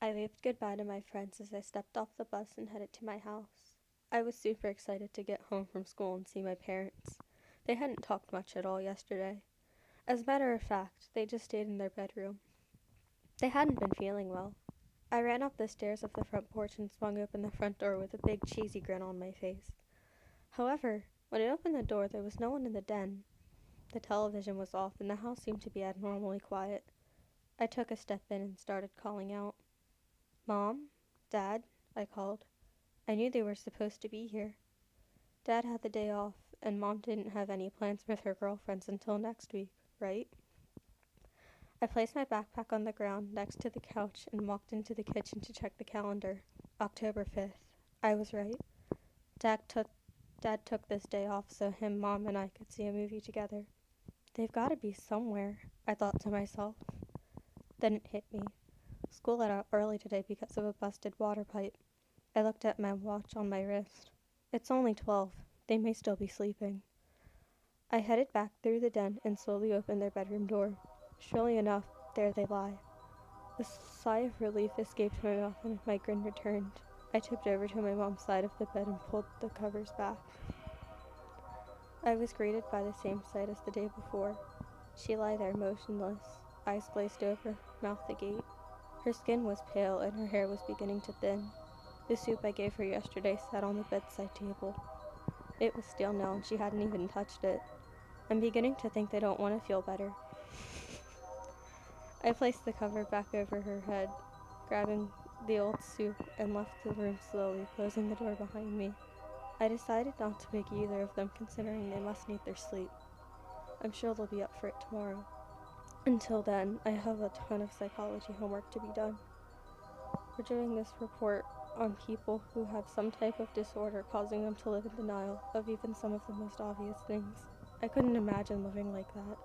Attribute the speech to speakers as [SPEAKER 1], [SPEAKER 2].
[SPEAKER 1] I waved goodbye to my friends as I stepped off the bus and headed to my house. I was super excited to get home from school and see my parents. They hadn't talked much at all yesterday. As a matter of fact, they just stayed in their bedroom. They hadn't been feeling well. I ran up the stairs of the front porch and swung open the front door with a big cheesy grin on my face. However, when I opened the door, there was no one in the den. The television was off and the house seemed to be abnormally quiet. I took a step in and started calling out. "Mom? Dad?" I called. I knew they were supposed to be here. Dad had the day off, and Mom didn't have any plans with her girlfriends until next week, right? I placed my backpack on the ground next to the couch and walked into the kitchen to check the calendar. October 5th. I was right. Dad took Dad took this day off so him, Mom, and I could see a movie together. They've got to be somewhere, I thought to myself. Then it hit me. School let out early today because of a busted water pipe. I looked at my watch on my wrist. It's only 12. They may still be sleeping. I headed back through the den and slowly opened their bedroom door. Surely enough, there they lie. A sigh of relief escaped my mouth and my grin returned. I tipped over to my mom's side of the bed and pulled the covers back. I was greeted by the same sight as the day before. She lay there motionless, eyes glazed over, mouth agape. Her skin was pale and her hair was beginning to thin. The soup I gave her yesterday sat on the bedside table. It was stale now and she hadn't even touched it. I'm beginning to think they don't want to feel better. I placed the cover back over her head, grabbing the old soup, and left the room slowly, closing the door behind me. I decided not to wake either of them considering they must need their sleep. I'm sure they'll be up for it tomorrow. Until then, I have a ton of psychology homework to be done. We're doing this report on people who have some type of disorder causing them to live in denial of even some of the most obvious things. I couldn't imagine living like that.